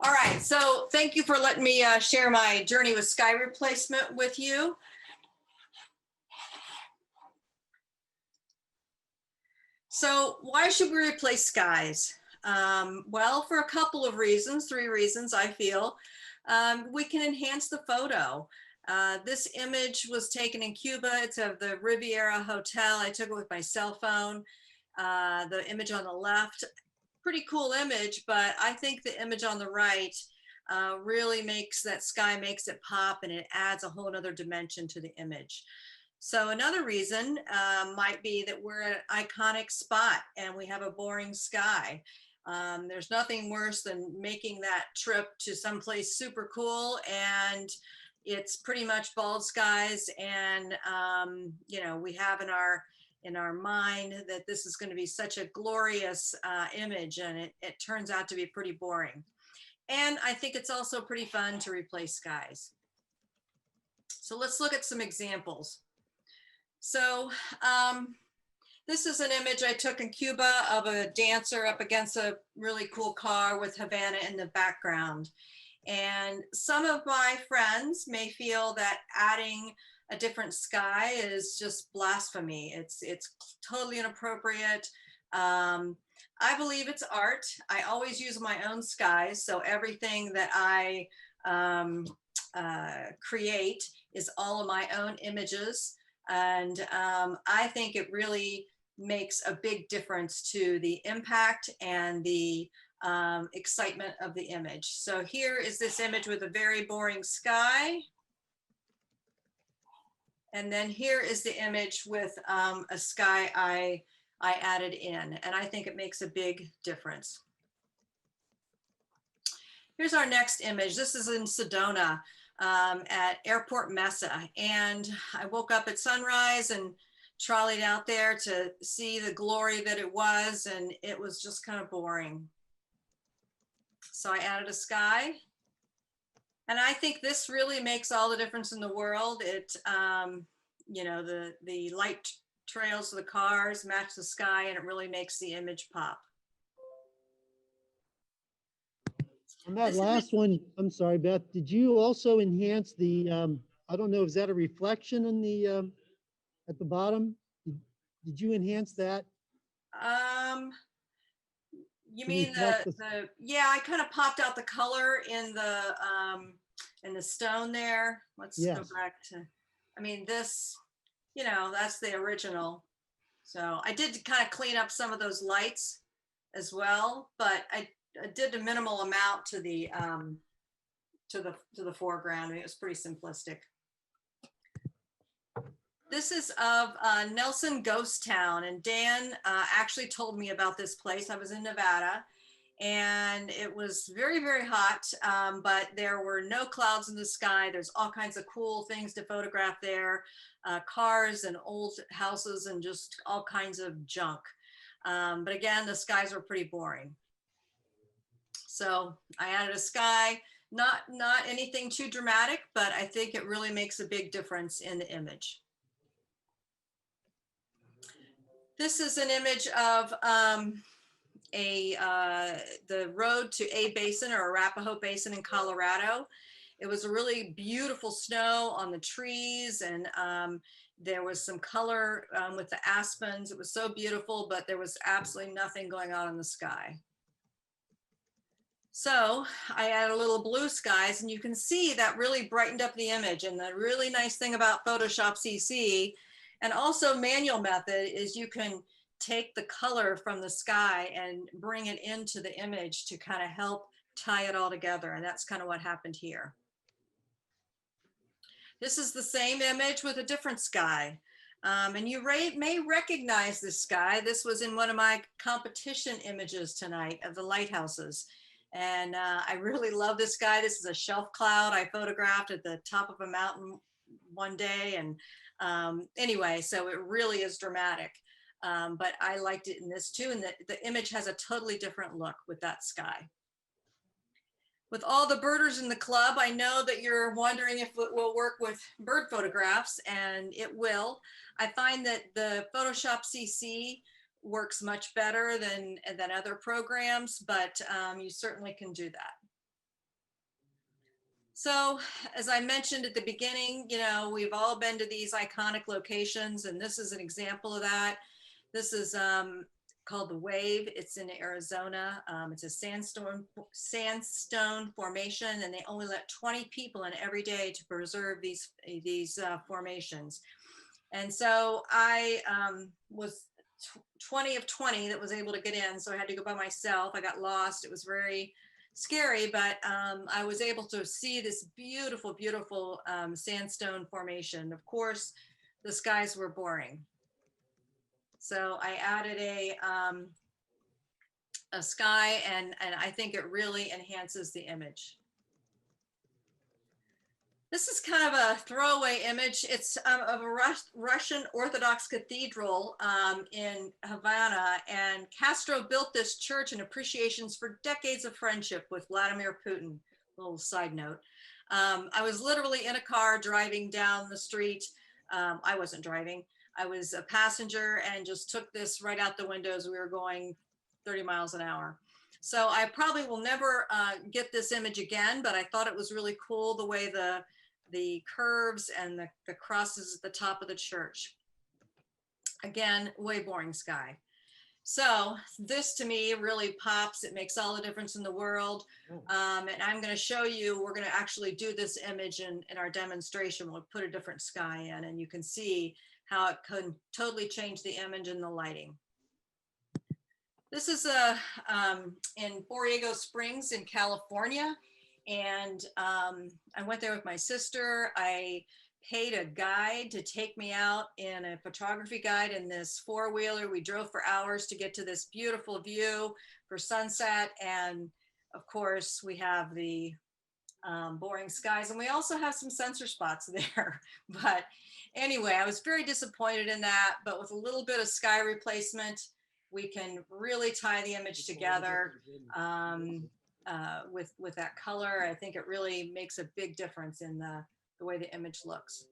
All right, so thank you for letting me share my journey with sky replacement with you. So why should we replace skies? Well, for a couple of reasons, 3 reasons I feel. We can enhance the photo. This image was taken in Cuba. It's of the Riviera Hotel. I took it with my cell phone. The image on the left, pretty cool image, but I think the image on the right really makes that sky, makes it pop, and it adds a whole other dimension to the image. So another reason might be that we're at an iconic spot and we have a boring sky. There's nothing worse than making that trip to someplace super cool and it's pretty much bald skies, and you know, we have in our mind that this is going to be such a glorious image, and it turns out to be pretty boring. And I think it's also pretty fun to replace skies. So let's look at some examples. So this is an image I took in Cuba of a dancer up against a really cool car with Havana in the background. And some of my friends may feel that adding a different sky is just blasphemy. It's totally inappropriate. I believe it's art. I always use my own skies, so everything that I create is all of my own images. And I think it really makes a big difference to the impact and the excitement of the image. So here is this image with a very boring sky. And then here is the image with a sky I added in, and I think it makes a big difference. Here's our next image. This is in Sedona at Airport Mesa. And I woke up at sunrise and trolleyed out there to see the glory that it was, and it was just kind of boring. So I added a sky. And I think this really makes all the difference in the world. It, you know, the light trails of the cars match the sky, and it really makes the image pop. On that last one, I'm sorry, Beth, did you also enhance the, I don't know, is that a reflection in the, at the bottom? Did you enhance that? You mean the yeah, I kind of popped out the color in the stone there. Let's go back to, I mean, this, you know, that's the original. So I did kind of clean up some of those lights as well, but I did a minimal amount to the foreground. I mean, it was pretty simplistic. This is of Nelson Ghost Town, and Dan actually told me about this place. I was in Nevada, and it was very, very hot, but there were no clouds in the sky. There's all kinds of cool things to photograph there, cars and old houses and just all kinds of junk. But again, the skies were pretty boring. So I added a sky, not anything too dramatic, but I think it really makes a big difference in the image. This is an image of the road to A Basin, or Arapahoe Basin in Colorado. It was a really beautiful snow on the trees, and there was some color with the aspens. It was so beautiful, but there was absolutely nothing going on in the sky. So I added a little blue skies, and you can see that really brightened up the image. And the really nice thing about Photoshop CC and also manual method is you can take the color from the sky and bring it into the image to kind of help tie it all together. And that's kind of what happened here. This is the same image with a different sky. And you may recognize this sky. This was in one of my competition images tonight of the lighthouses. And I really love this guy. This is a shelf cloud I photographed at the top of a mountain one day. And anyway, so it really is dramatic. But I liked it in this too. And the image has a totally different look with that sky. With all the birders in the club, I know that you're wondering if it will work with bird photographs, and it will. I find that the Photoshop CC works much better than other programs, but you certainly can do that. So, as I mentioned at the beginning, we've all been to these iconic locations, and this is an example of that. This is called the Wave. It's in Arizona. It's a sandstone formation, and they only let 20 people in every day to preserve these formations. And so I was 20 of 20 that was able to get in. So I had to go by myself. I got lost. It was very scary, but I was able to see this beautiful, beautiful sandstone formation. Of course, the skies were boring. So I added a sky, and I think it really enhances the image. This is kind of a throwaway image. It's of a Russian Orthodox cathedral in Havana, and Castro built this church in appreciations for decades of friendship with Vladimir Putin. Little side note. I was literally in a car driving down the street. I wasn't driving. I was a passenger and just took this right out the windows. We were going 30 miles an hour. So I probably will never get this image again, but I thought it was really cool the way the curves and the crosses at the top of the church. Again, way boring sky. So this to me really pops. It makes all the difference in the world. And I'm going to show you, we're going to actually do this image in our demonstration. We'll put a different sky in, and you can see how it can totally change the image and the lighting. This is in Borrego Springs in California. And I went there with my sister. I paid a guide to take me out in a photography guide in this four-wheeler. We drove for hours to get to this beautiful view for sunset. And of course, we have the boring skies, and we also have some sensor spots there. But anyway, I was very disappointed in that, but with a little bit of sky replacement, we can really tie the image together. With that color, I think it really makes a big difference in the way the image looks.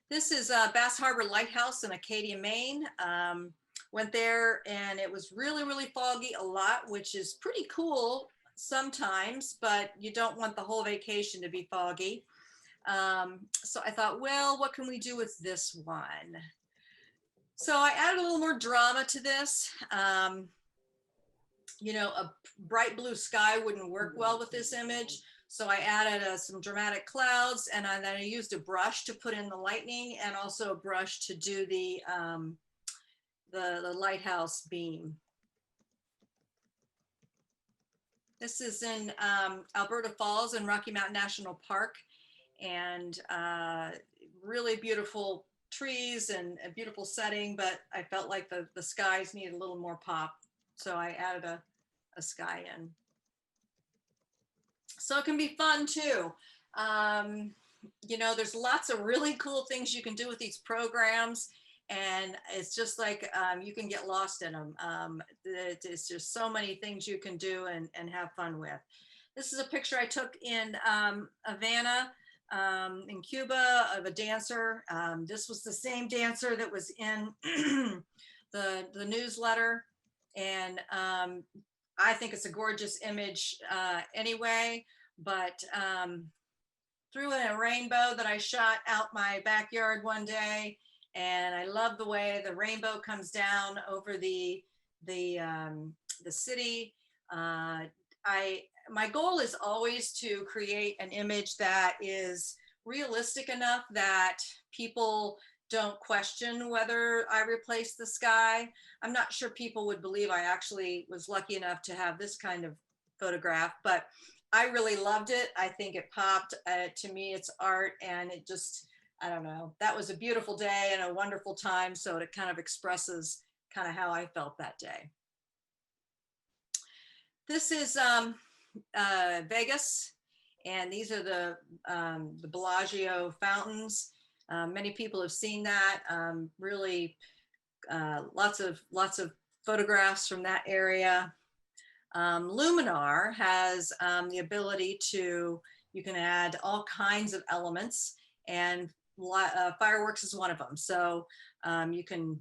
This is Bass Harbor Lighthouse in Acadia, Maine. Went there and it was really, really foggy a lot, which is pretty cool sometimes, but you don't want the whole vacation to be foggy. So I thought, well, what can we do with this one? So I added a little more drama to this. A bright blue sky wouldn't work well with this image. So I added some dramatic clouds, and then I used a brush to put in the lightning, and also a brush to do the lighthouse beam. This is in Alberta Falls in Rocky Mountain National Park, and really beautiful trees and a beautiful setting, but I felt like the skies needed a little more pop. So I added a sky in. So it can be fun too. There's lots of really cool things you can do with these programs, and it's just like you can get lost in them. It's just so many things you can do and have fun with. This is a picture I took in Havana, in Cuba, of a dancer. This was the same dancer that was in the newsletter, and I think it's a gorgeous image anyway, but threw in a rainbow that I shot out my backyard one day, and I love the way the rainbow comes down over the city. My goal is always to create an image that is realistic enough that people don't question whether I replaced the sky. I'm not sure people would believe I actually was lucky enough to have this kind of photograph, but I really loved it. I think it popped. To me, it's art, and it just, I don't know, that was a beautiful day and a wonderful time. So it kind of expresses kind of how I felt that day. This is Vegas, and these are the Bellagio fountains. Many people have seen that. Really, lots of photographs from that area. Luminar has the ability to, you can add all kinds of elements, and fireworks is one of them. So you can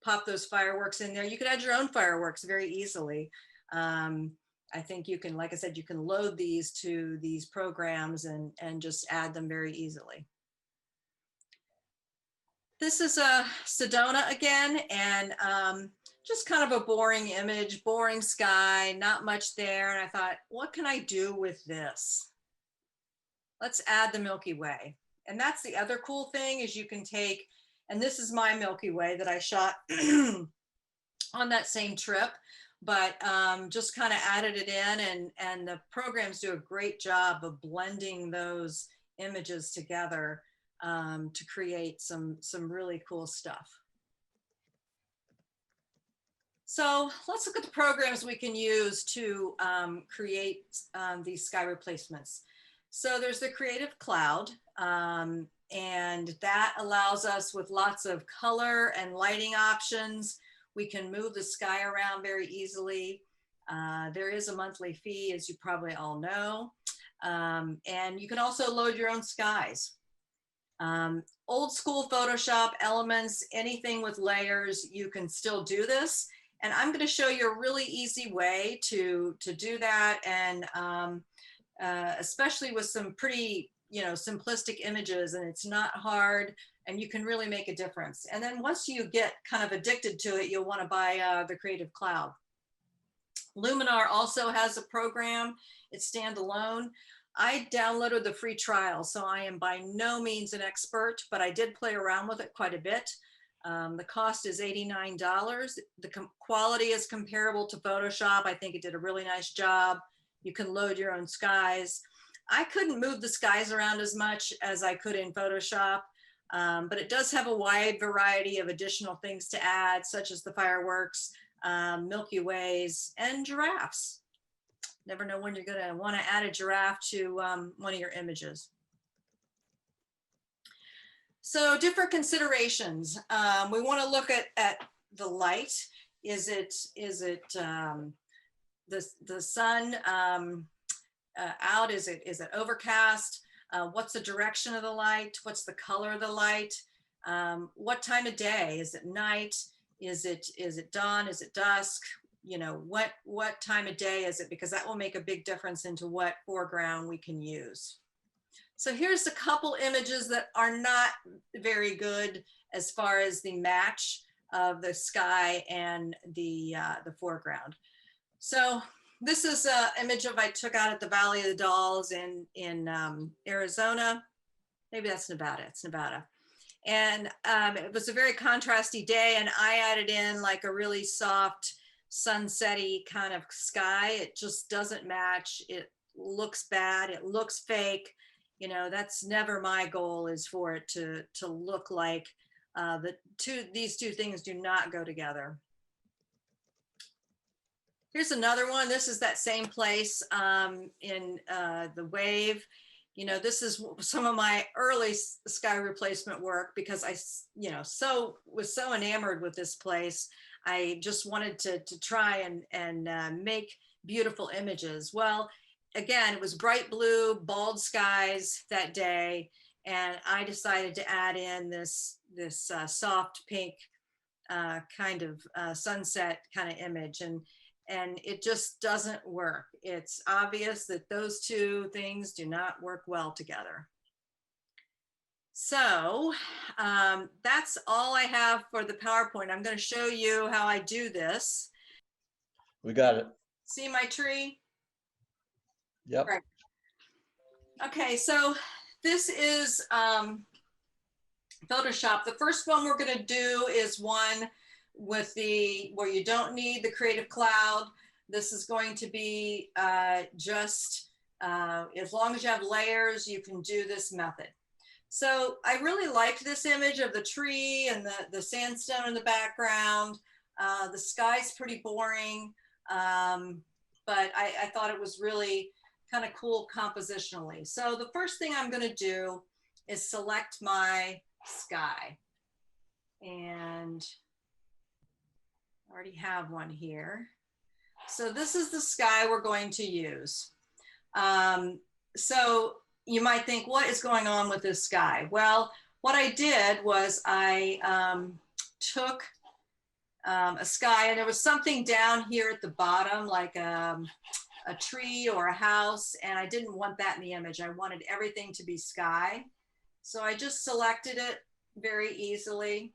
pop those fireworks in there. You could add your own fireworks very easily. I think you can, like I said, you can load these to these programs and just add them very easily. This is a Sedona again, and just kind of a boring image, boring sky, not much there. And I thought, what can I do with this? Let's add the Milky Way. And that's the other cool thing is you can take, and this is my Milky Way that I shot on that same trip, but just kind of added it in, and the programs do a great job of blending those images together to create some really cool stuff. So let's look at the programs we can use to create these sky replacements. So there's the Creative Cloud, and that allows us with lots of color and lighting options. We can move the sky around very easily. There is a monthly fee, as you probably all know. And you can also load your own skies. Old school Photoshop elements, anything with layers, you can still do this. And I'm going to show you a really easy way to do that. And especially with some pretty, simplistic images, and it's not hard, and you can really make a difference. And then once you get kind of addicted to it, you'll want to buy the Creative Cloud. Luminar also has a program. It's standalone. I downloaded the free trial, so I am by no means an expert, but I did play around with it quite a bit. The cost is $89. The quality is comparable to Photoshop. I think it did a really nice job. You can load your own skies. I couldn't move the skies around as much as I could in Photoshop, but it does have a wide variety of additional things to add, such as the fireworks, Milky Ways, and giraffes. Never know when you're going to want to add a giraffe to one of your images. So different considerations. We want to look at the light. Is it the sun out? Is it overcast? What's the direction of the light? What's the color of the light? What time of day? Is it night? Is it dawn? Is it dusk? What time of day is it? Because that will make a big difference into what foreground we can use. So here's a couple images that are not very good as far as the match of the sky and the foreground. So this is an image I took out at the Valley of the Dolls in Arizona. Maybe that's Nevada. It's Nevada. And it was a very contrasty day, and I added in like a really soft sunsetty kind of sky. It just doesn't match. It looks bad. It looks fake. That's never my goal, is for it to look like these two things do not go together. Here's another one. This is that same place in the Wave. This is some of my early sky replacement work, because I, was so enamored with this place. I just wanted to try and make beautiful images. Well, again, it was bright blue, bald skies that day, and I decided to add in this soft pink kind of sunset kind of image, and it just doesn't work. It's obvious that those two things do not work well together. So that's all I have for the PowerPoint. I'm going to show you how I do this. We got it. See my tree? Yep. Right. Okay, so this is Photoshop. The first one we're going to do is one with where you don't need the Creative Cloud. This is going to be just as long as you have layers, you can do this method. So I really liked this image of the tree and the sandstone in the background. The sky's pretty boring, but I thought it was really kind of cool compositionally. So the first thing I'm going to do is select my sky, and I already have one here. So this is the sky we're going to use. So you might think, what is going on with this sky? Well, what I did was I took a sky, and there was something down here at the bottom, like a tree or a house, and I didn't want that in the image. I wanted everything to be sky. So I just selected it very easily.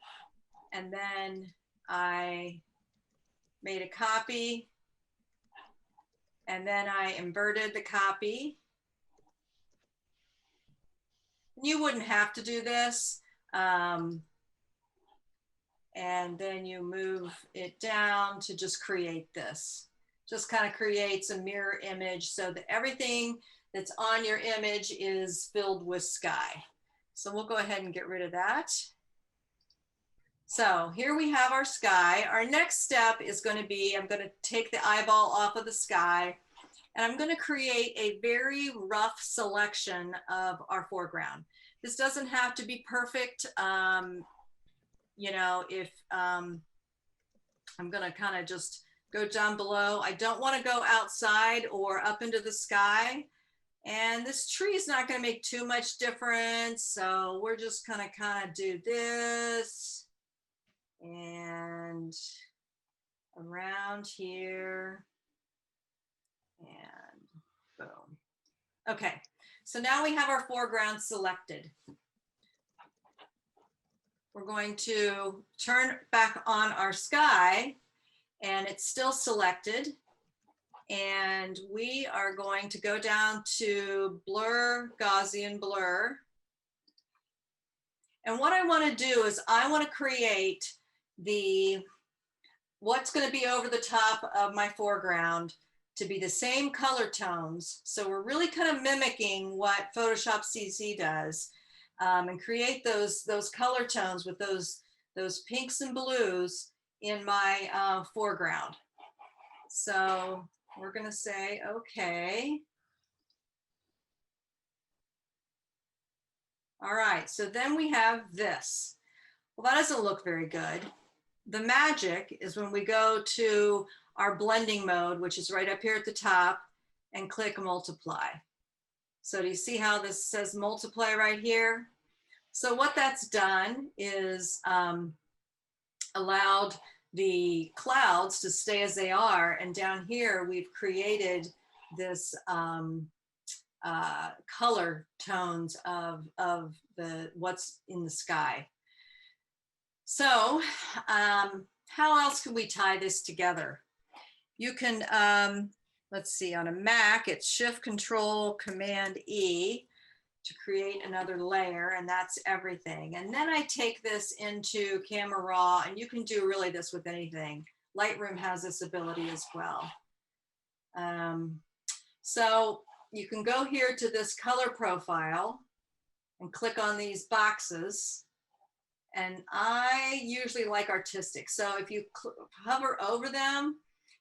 And then I made a copy. And then I inverted the copy. You wouldn't have to do this. And then you move it down to just create this. Just kind of creates a mirror image so that everything that's on your image is filled with sky. So we'll go ahead and get rid of that. So here we have our sky. Our next step is going to be, I'm going to take the eyeball off of the sky, and I'm going to create a very rough selection of our foreground. This doesn't have to be perfect. You know, if I'm going to kind of just go down below. I don't want to go outside or up into the sky. And this tree is not going to make too much difference. So we're just going to kind of do this and around here and boom. Okay, so now we have our foreground selected. We're going to turn back on our sky, and it's still selected. And we are going to go down to blur, Gaussian blur. And what I want to do is I want to create what's going to be over the top of my foreground to be the same color tones. So we're really kind of mimicking what Photoshop CC does, and create those color tones with those pinks and blues in my foreground. So we're going to say, okay. All right, so then we have this. Well, that doesn't look very good. The magic is when we go to our blending mode, which is right up here at the top, and click multiply. So do you see how this says multiply right here? So what that's done is allowed the clouds to stay as they are. And down here, we've created this color tones of what's in the sky. So how else can we tie this together? You can, let's see, on a Mac, it's Shift Control Command E to create another layer, and that's everything. And then I take this into Camera Raw, and you can do really this with anything. Lightroom has this ability as well. So you can go here to this color profile and click on these boxes. And I usually like artistic. So if you hover over them,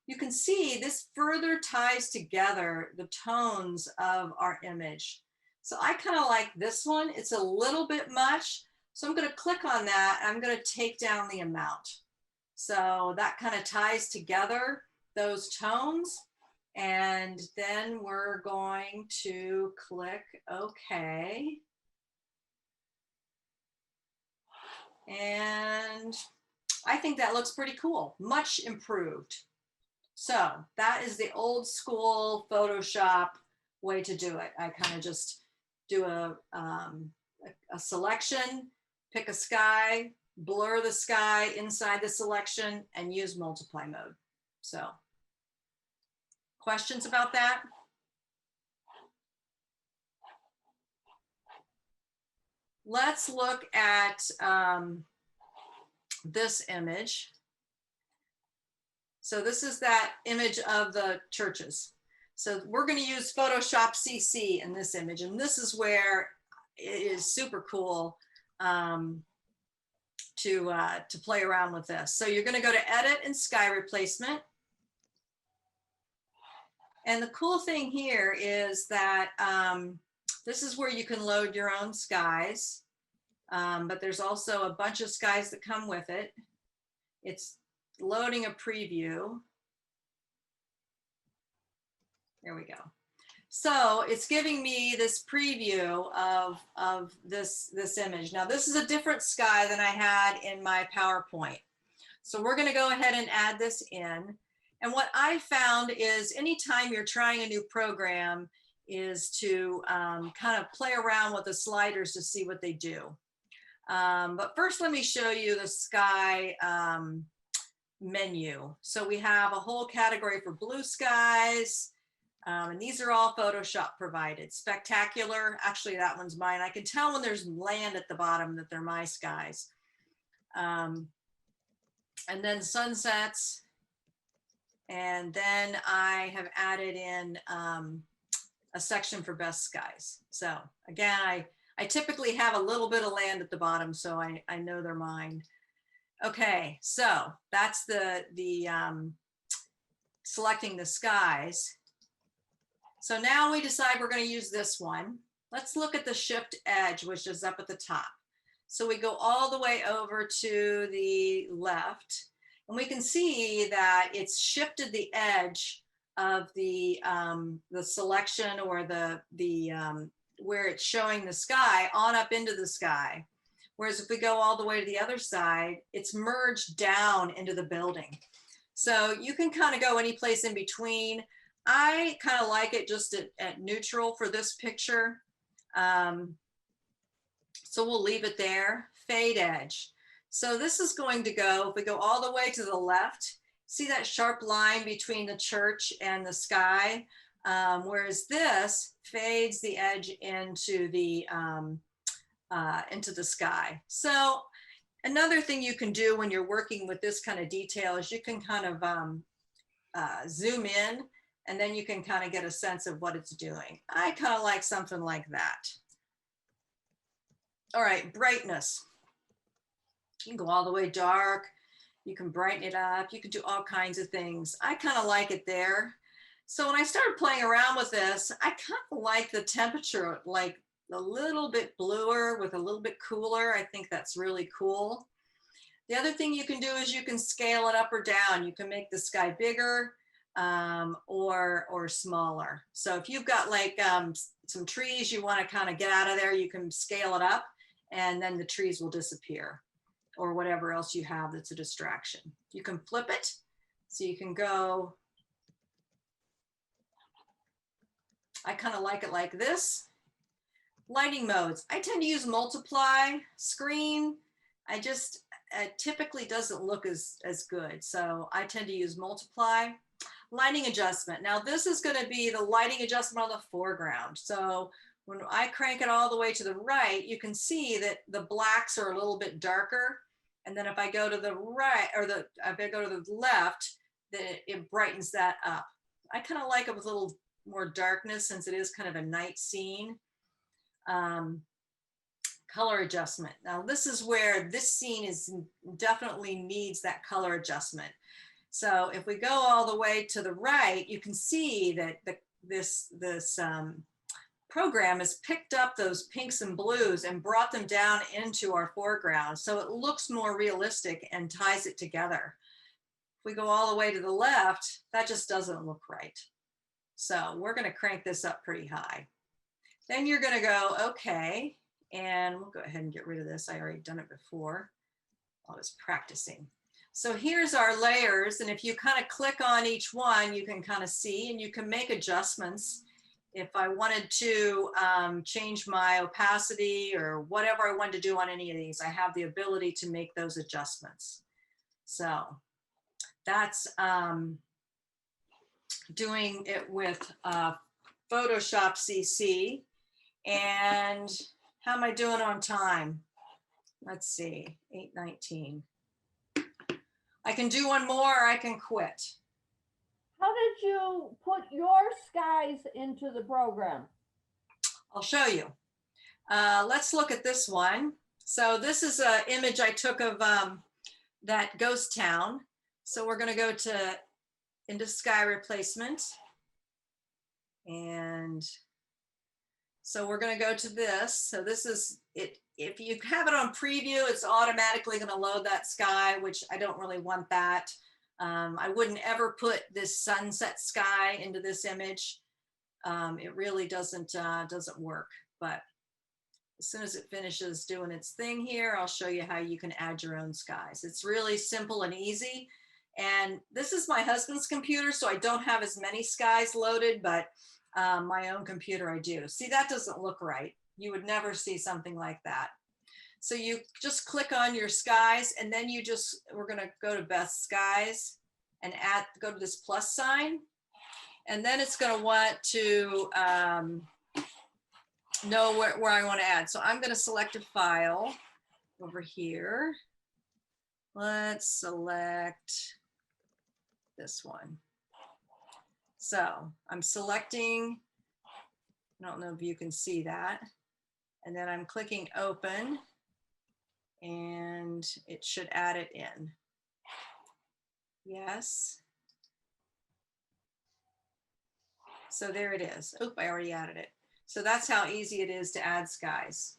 you can see this further ties together the tones of our image. So I kind of like this one. It's a little bit much. So I'm going to click on that. I'm going to take down the amount. So that kind of ties together those tones. And then we're going to click OK. And I think that looks pretty cool, much improved. So that is the old school Photoshop way to do it. I kind of just do a selection, pick a sky, blur the sky inside the selection, and use multiply mode. So questions about that? Let's look at this image. So this is that image of the churches. So we're going to use Photoshop CC in this image, and this is where it is super cool to play around with this. So you're going to go to Edit and Sky Replacement. And the cool thing here is that this is where you can load your own skies, but there's also a bunch of skies that come with it. It's loading a preview. There we go. So it's giving me this preview of this image. Now this is a different sky than I had in my PowerPoint. So we're going to go ahead and add this in. And what I found is anytime you're trying a new program is to kind of play around with the sliders to see what they do. But first, let me show you the sky menu. So we have a whole category for blue skies. And these are all Photoshop provided. Spectacular, actually that one's mine. I can tell when there's land at the bottom that they're my skies. And then sunsets. And then I have added in a section for best skies. So again, I typically have a little bit of land at the bottom, so I know they're mine. Okay, so that's the selecting the skies. So now we decide we're going to use this one. Let's look at the shift edge, which is up at the top. So we go all the way over to the left, and we can see that it's shifted the edge of the selection or the where it's showing the sky on up into the sky. Whereas if we go all the way to the other side, it's merged down into the building. So you can kind of go any place in between. I kind of like it just at neutral for this picture. So we'll leave it there. Fade edge. So this is going to go, if we go all the way to the left, see that sharp line between the church and the sky? Whereas this fades the edge into the sky. So another thing you can do when you're working with this kind of detail is you can kind of zoom in, and then you can kind of get a sense of what it's doing. I kind of like something like that. All right, brightness. You can go all the way dark. You can brighten it up. You can do all kinds of things. I kind of like it there. So when I started playing around with this, I kind of like the temperature, like a little bit bluer with a little bit cooler. I think that's really cool. The other thing you can do is you can scale it up or down. You can make the sky bigger or smaller. So if you've got like some trees you want to kind of get out of there, you can scale it up and then the trees will disappear, or whatever else you have that's a distraction. You can flip it. So you can go, I kind of like it like this. Lighting modes. I tend to use multiply. Screen, I just, typically doesn't look as good. So I tend to use multiply. Lighting adjustment. Now this is going to be the lighting adjustment on the foreground. So when I crank it all the way to the right, you can see that the blacks are a little bit darker. And then if I go to the right, or if I go to the left, then it brightens that up. I kind of like it with a little more darkness since it is kind of a night scene. Color adjustment. Now this is where this scene definitely needs that color adjustment. So if we go all the way to the right, you can see that this program has picked up those pinks and blues and brought them down into our foreground. So it looks more realistic and ties it together. If we go all the way to the left, that just doesn't look right. So we're going to crank this up pretty high. Then you're going to go, okay, and we'll go ahead and get rid of this. I already done it before. I was practicing. So here's our layers. And if you kind of click on each one, you can kind of see, and you can make adjustments. If I wanted to change my opacity or whatever I wanted to do on any of these, I have the ability to make those adjustments. So that's doing it with Photoshop CC. And how am I doing on time? Let's see, 8:19. I can do one more, or I can quit. How did you put your skies into the program? I'll show you. Let's look at this one. So this is an image I took of that ghost town. So we're going to go into sky replacement. And so we're going to go to this. So this is it. If you have it on preview, it's automatically going to load that sky, which I don't really want that. I wouldn't ever put this sunset sky into this image. It really doesn't work. But as soon as it finishes doing its thing here, I'll show you how you can add your own skies. It's really simple and easy. And this is my husband's computer, so I don't have as many skies loaded, but my own computer I do. See, that doesn't look right. You would never see something like that. So you just click on your skies, and then we're gonna go to Beth's skies and go to this plus sign. And then it's gonna want to know where I wanna add. So I'm gonna select a file over here. Let's select this one. So I'm selecting, I don't know if you can see that. And then I'm clicking open, and it should add it in. Yes. So there it is. Oop, I already added it. So that's how easy it is to add skies.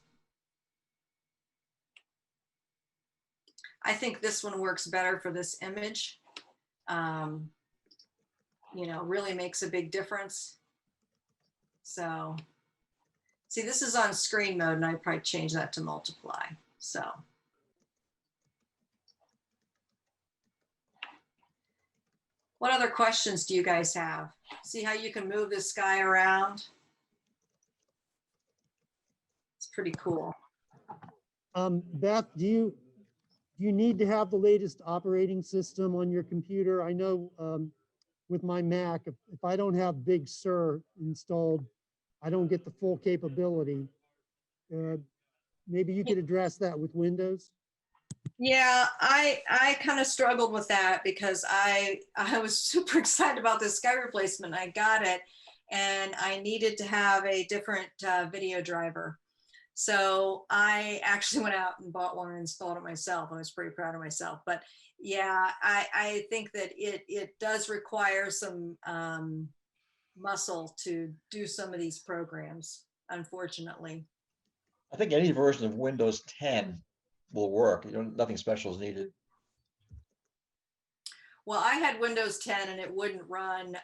I think this one works better for this image. You know, really makes a big difference. So, see, this is on screen mode, and I probably change that to multiply. So. What other questions do you guys have? See how you can move this guy around? It's pretty cool. Beth, do you need to have the latest operating system on your computer? I know with my Mac, if I don't have Big Sur installed, I don't get the full capability. Maybe you could address that with Windows. Yeah, I kind of struggled with that because I was super excited about this sky replacement. I got it, and I needed to have a different video driver. So I actually went out and bought one and installed it myself. I was pretty proud of myself. But yeah, I think that it does require some muscle to do some of these programs, unfortunately. I think any version of Windows 10 will work. You know, nothing special is needed. Well, I had Windows 10 and it wouldn't run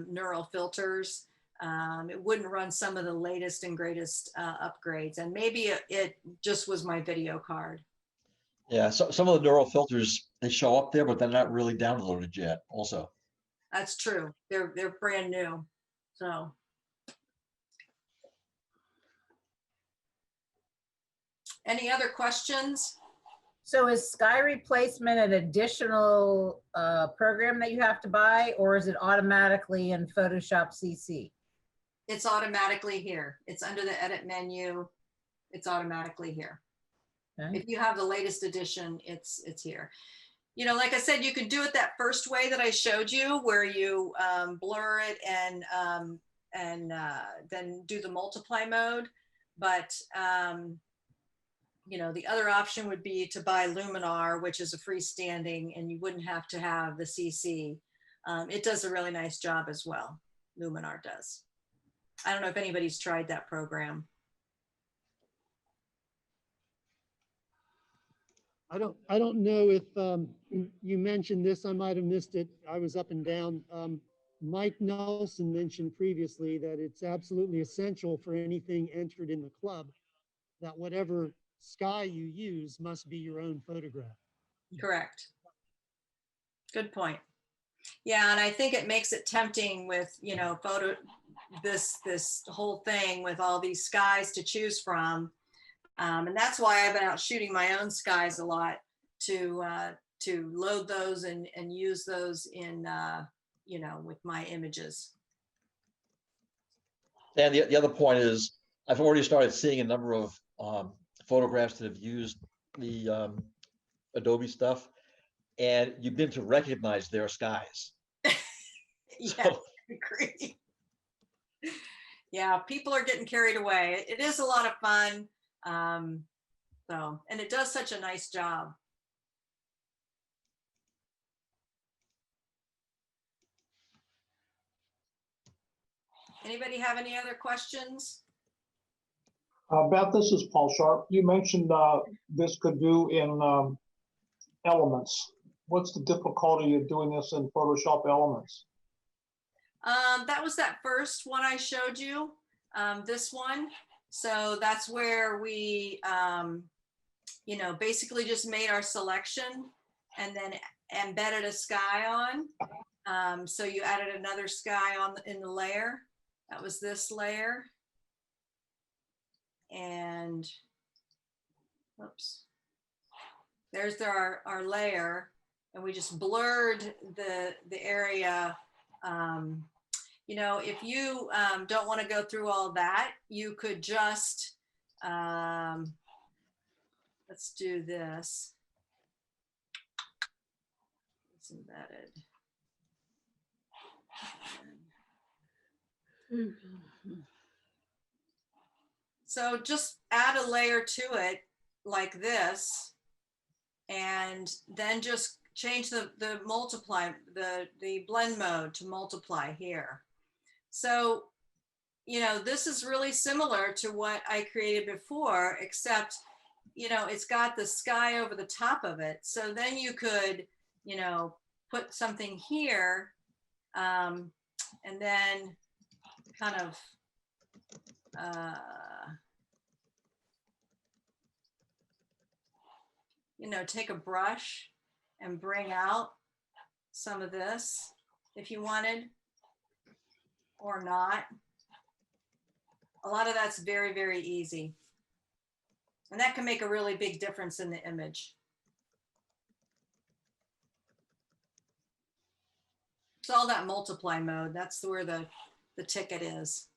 neural filters. It wouldn't run some of the latest and greatest upgrades. And maybe it just was my video card. Yeah, so some of the neural filters, they show up there, but they're not really downloaded yet also. That's true. They're brand new. So. Any other questions? So is Sky Replacement an additional program that you have to buy, or is it automatically in Photoshop CC? It's automatically here. It's under the edit menu. It's automatically here. Okay. If you have the latest edition, it's here. You know, like I said, you could do it that first way that I showed you, where you blur it and then do the multiply mode. But you know, the other option would be to buy Luminar, which is a freestanding, and you wouldn't have to have the CC. It does a really nice job as well. Luminar does. I don't know if anybody's tried that program. I don't know if you mentioned this. I might have missed it. I was up and down. Mike Nelson mentioned previously that it's absolutely essential for anything entered in the club that whatever sky you use must be your own photograph. Correct. Good point. Yeah, and I think it makes it tempting with, you know, this whole thing with all these skies to choose from. And that's why I've been out shooting my own skies a lot to load those and use those in, you know, with my images. And the other point is, I've already started seeing a number of photographs that have used the Adobe stuff, and you begin to recognize their skies. Yeah, I agree. Yeah, people are getting carried away. It is a lot of fun. So, and it does such a nice job. Anybody have any other questions? Beth, this is Paul Sharp. You mentioned this could do in Elements. What's the difficulty of doing this in Photoshop Elements? That was that first one I showed you, this one. So that's where we, you know, basically just made our selection, and then embedded a sky on. So you added another sky on in the layer. That was this layer. And oops. There's our layer, and we just blurred the area. You know, if you don't want to go through all that, you could just, let's do this. It's embedded. So just add a layer to it like this, and then just change the multiply, the blend mode to multiply here. So, you know, this is really similar to what I created before, except, you know, it's got the sky over the top of it. So then you could, you know, put something here, and then kind of, you know, take a brush and bring out some of this if you wanted, or not. A lot of that's very, very easy. And that can make a really big difference in the image. It's all that multiply mode. That's where the ticket is.